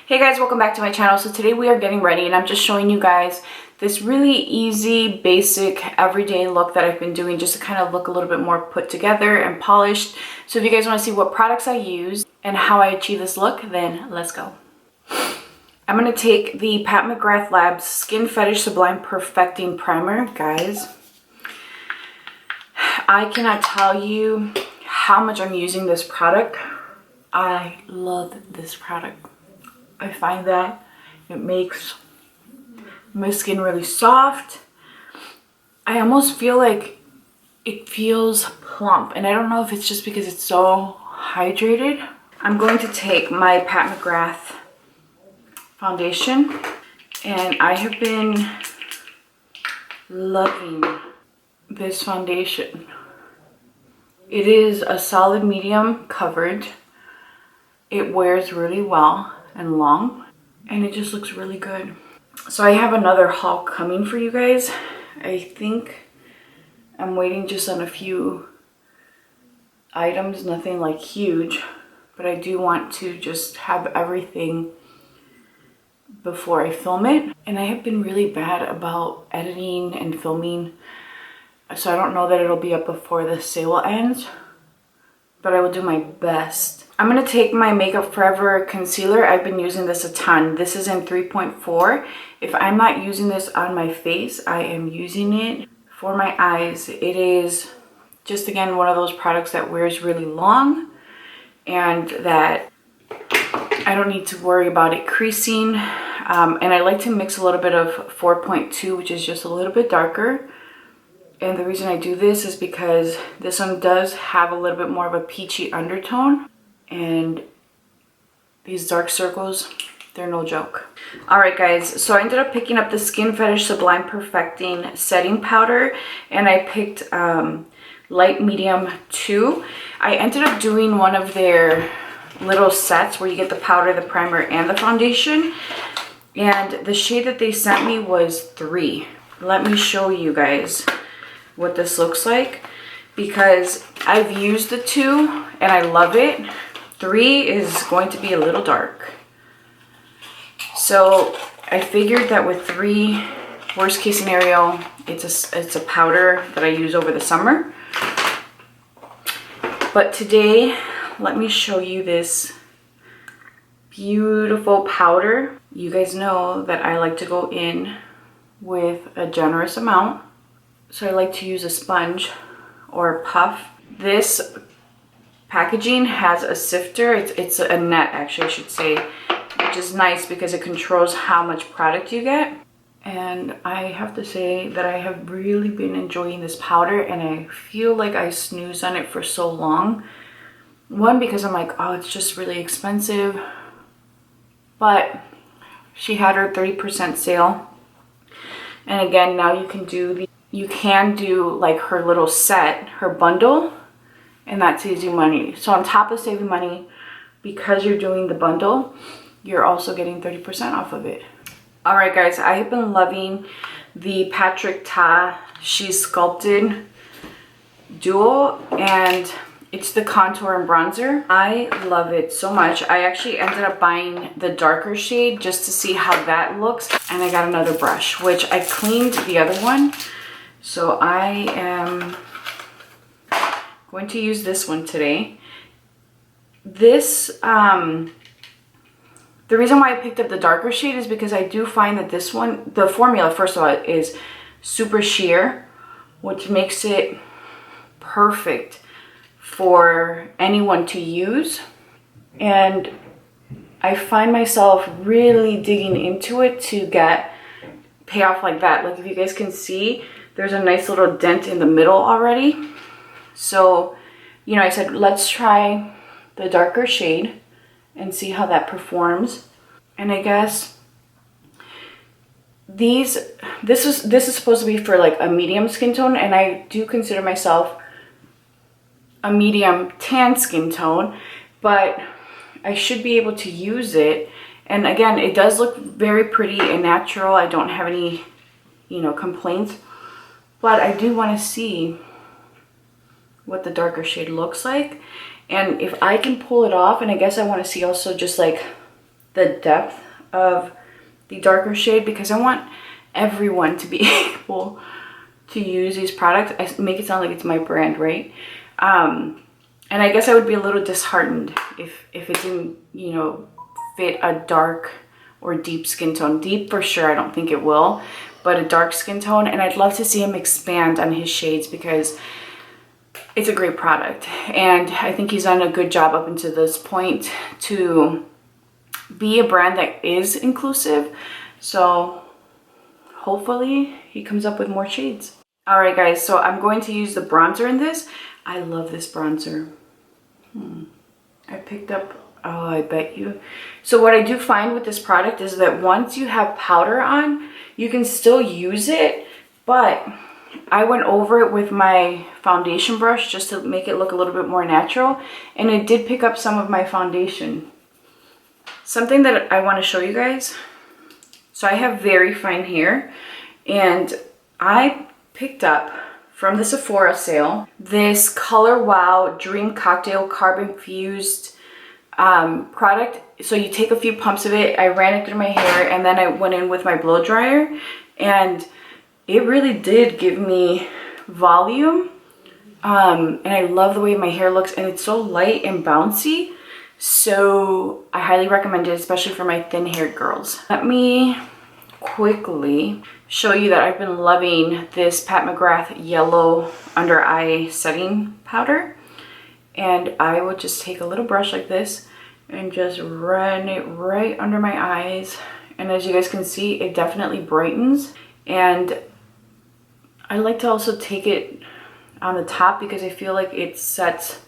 Hey guys, welcome back to my channel. So today we are getting ready and I'm just showing you guys this really easy, basic, everyday look that I've been doing just to kind of look a little bit more put together and polished. So if you guys want to see what products I use and how I achieve this look, then let's go. I'm going to take the Pat McGrath Labs Skin Fetish Sublime Perfecting Primer. Guys, I cannot tell you how much I'm using this product. I love this product. I find that it makes my skin really soft. I almost feel like it feels plump, and I don't know if it's just because it's so hydrated. I'm going to take my Pat McGrath foundation, and I have been loving this foundation. It is a solid medium coverage. It wears really well and long, and it just looks really good. So I have another haul coming for you guys. I think I'm waiting just on a few items, nothing like huge, but I do want to just have everything before I film it. And I have been really bad about editing and filming, so I don't know that it'll be up before the sale ends, but I will do my best. I'm going to take my Makeup Forever concealer. I've been using this a ton. This is in 3.4. If I'm not using this on my face, I am using it for my eyes. It is just, again, one of those products that wears really long and that I don't need to worry about it creasing. And I like to mix a little bit of 4.2, which is just a little bit darker. And the reason I do this is because this one does have a little bit more of a peachy undertone. And these dark circles, they're no joke. Alright guys, so I ended up picking up the Skin Fetish Sublime Perfecting Setting Powder, and I picked light medium 2. I ended up doing one of their little sets where you get the powder, the primer, and the foundation. And the shade that they sent me was 3. Let me show you guys what this looks like, because I've used the 2 and I love it. 3 is going to be a little dark. So I figured that with 3, worst case scenario, it's a powder that I use over the summer. But today, let me show you this beautiful powder. You guys know that I like to go in with a generous amount. So I like to use a sponge or a puff. This packaging has a sifter. It's a net, actually, I should say, which is nice because it controls how much product you get. And I have to say that I have really been enjoying this powder, and I feel like I snoozed on it for so long. One, because I'm like, oh, it's just really expensive. But she had her 30% sale. And again, now you can do like her little set, her bundle, and that saves you money. So on top of saving money, because you're doing the bundle, you're also getting 30% off of it. Alright guys, I have been loving the Patrick Ta She's Sculpted Duo, and it's the contour and bronzer. I love it so much. I actually ended up buying the darker shade just to see how that looks, and I got another brush, which I cleaned the other one. So I am going to use this one today. This, the reason why I picked up the darker shade is because I do find that this one, the formula, first of all, is super sheer, which makes it perfect for anyone to use. And I find myself really digging into it to get payoff like that. Like if you guys can see, there's a nice little dent in the middle already. So, you know, I said, let's try the darker shade and see how that performs. And I guess this is supposed to be for like a medium skin tone, and I do consider myself a medium tan skin tone, but I should be able to use it. And again, it does look very pretty and natural. I don't have any, you know, complaints, but I do want to see what the darker shade looks like. And if I can pull it off, and I guess I want to see also just like the depth of the darker shade because I want everyone to be able to use these products. I make it sound like it's my brand, right? And I guess I would be a little disheartened if it didn't, you know, fit a dark or deep skin tone. Deep for sure, I don't think it will, but a dark skin tone. And I'd love to see him expand on his shades because it's a great product. And I think he's done a good job up until this point to be a brand that is inclusive. So hopefully he comes up with more shades. All right, guys, so I'm going to use the bronzer in this. I love this bronzer. I picked up, oh, I bet you. So what I do find with this product is that once you have powder on, you can still use it, but I went over it with my foundation brush just to make it look a little bit more natural, and it did pick up some of my foundation. Something that I want to show you guys. So I have very fine hair, and I picked up from the Sephora sale this Color Wow Dream Cocktail Carbon Fused product. So you take a few pumps of it, I ran it through my hair, and then I went in with my blow dryer, and it really did give me volume. And I love the way my hair looks, and it's so light and bouncy. So I highly recommend it, especially for my thin haired girls. Let me quickly show you that I've been loving this Pat McGrath yellow under eye setting powder. And I will just take a little brush like this and just run it right under my eyes. And as you guys can see, it definitely brightens. And I like to also take it on the top because I feel like it sets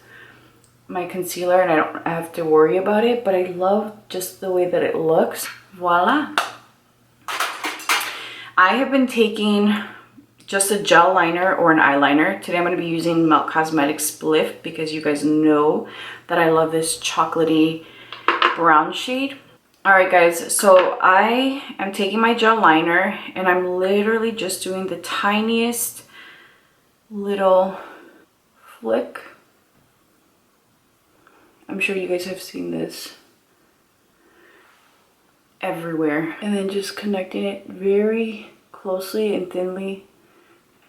my concealer and I don't have to worry about it, but I love just the way that it looks. Voila. I have been taking just a gel liner or an eyeliner. Today I'm going to be using Melt Cosmetics Spliff because you guys know that I love this chocolatey brown shade. Alright guys, so I am taking my gel liner and I'm literally just doing the tiniest little flick. I'm sure you guys have seen this everywhere. And then just connecting it very closely and thinly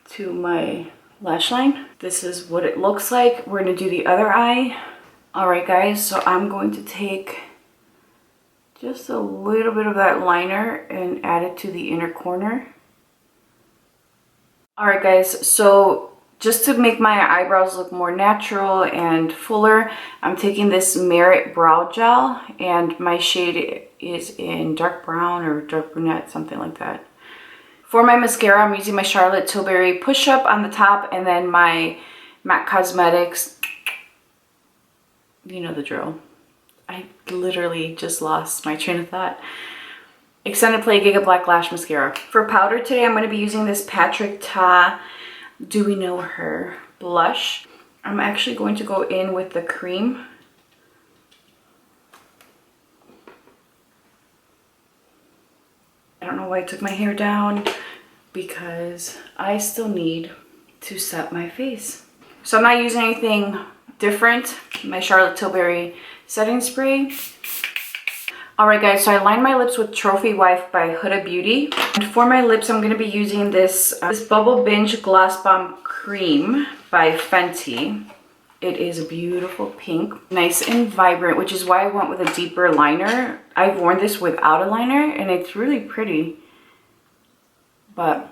to my lash line. This is what it looks like. We're gonna do the other eye. Alright guys, so I'm going to take just a little bit of that liner and add it to the inner corner. Alright guys, so just to make my eyebrows look more natural and fuller, I'm taking this Merit Brow Gel, and my shade is in dark brown or dark brunette, something like that. For my mascara, I'm using my Charlotte Tilbury Push Up on the top, and then my MAC Cosmetics, you know the drill. I literally just lost my train of thought. Extended Play Giga Black Lash Mascara. For powder today, I'm going to be using this Patrick Ta Do We Know Her blush. I'm actually going to go in with the cream. I don't know why I took my hair down because I still need to set my face. So I'm not using anything different. My Charlotte Tilbury setting spray. Alright guys, so I lined my lips with Trophy Wife by Huda Beauty. And for my lips, I'm going to be using this Bubble Binge Gloss Bomb Cream by Fenty. It is a beautiful pink, nice and vibrant, which is why I went with a deeper liner. I've worn this without a liner, and it's really pretty. But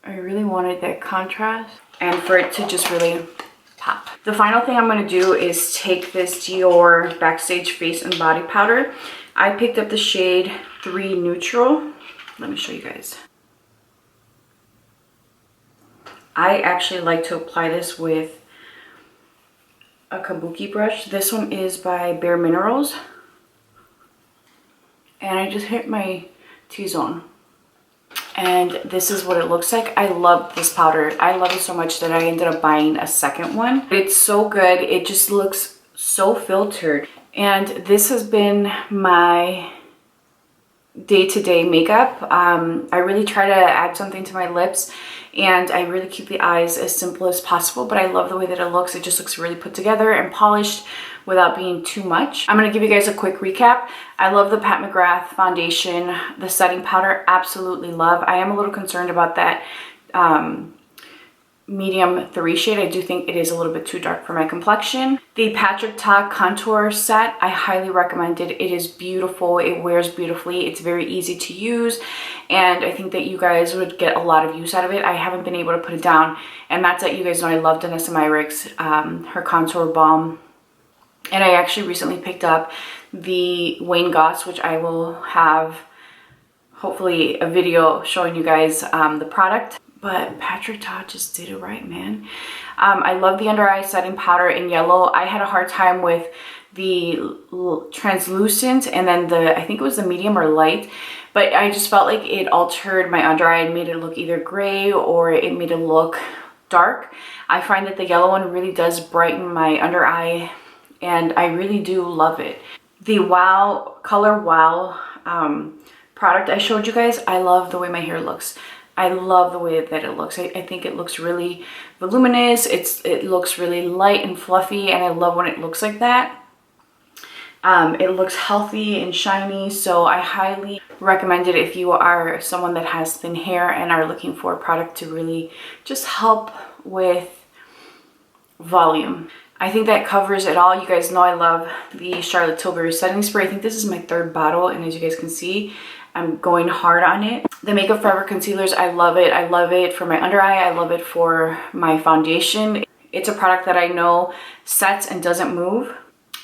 I really wanted that contrast and for it to just really pop. The final thing I'm going to do is take this Dior Backstage Face and Body Powder. I picked up the shade 3 Neutral. Let me show you guys. I actually like to apply this with a kabuki brush. This one is by Bare Minerals. And I just hit my T-zone. And this is what it looks like. I love this powder. I love it so much that I ended up buying a second one. It's so good. It just looks so filtered. And this has been my day-to-day makeup. I really try to add something to my lips. and I really keep the eyes as simple as possible, but I love the way that it looks. It just looks really put together and polished without being too much. I'm gonna give you guys a quick recap. I love the Pat McGrath foundation. The setting powder, absolutely love. I am a little concerned about that medium 3 shade. I do think it is a little bit too dark for my complexion. The Patrick Ta contour set, I highly recommend it. It is beautiful. It wears beautifully. It's very easy to use, and I think that you guys would get a lot of use out of it. I haven't been able to put it down, and that's it. You guys know I love Danessa Myricks, her contour balm. And I actually recently picked up the Wayne Goss, which I will have hopefully a video showing you guys the product. But Patrick Ta just did it right, man. I love the under eye setting powder in yellow. I had a hard time with the translucent and then the, I think it was the medium or light, but I just felt like it altered my under eye and made it look either gray or it made it look dark. I find that the yellow one really does brighten my under eye, and I really do love it. The Color Wow product I showed you guys, I love the way my hair looks. I love the way that it looks. I think it looks really voluminous. It looks really light and fluffy, and I love when it looks like that. It looks healthy and shiny, so I highly recommend it if you are someone that has thin hair and are looking for a product to really just help with volume. I think that covers it all. You guys know I love the Charlotte Tilbury setting spray. I think this is my 3rd bottle, and as you guys can see, I'm going hard on it. The Makeup Forever concealers, I love it. I love it for my under eye. I love it for my foundation. It's a product that I know sets and doesn't move.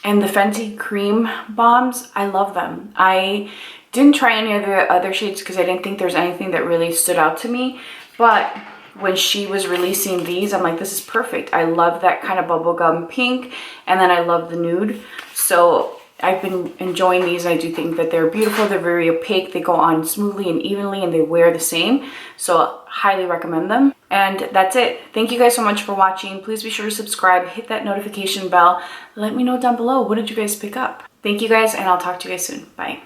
And the Fenty cream bombs, I love them. I didn't try any of the other shades because I didn't think there's anything that really stood out to me. But when she was releasing these, I'm like, this is perfect. I love that kind of bubblegum pink, and then I love the nude. So I've been enjoying these. I do think that they're beautiful. They're very opaque. They go on smoothly and evenly, and they wear the same. So highly recommend them. And that's it. Thank you guys so much for watching. Please be sure to subscribe, hit that notification bell. Let me know down below, what did you guys pick up? Thank you guys, and I'll talk to you guys soon. Bye.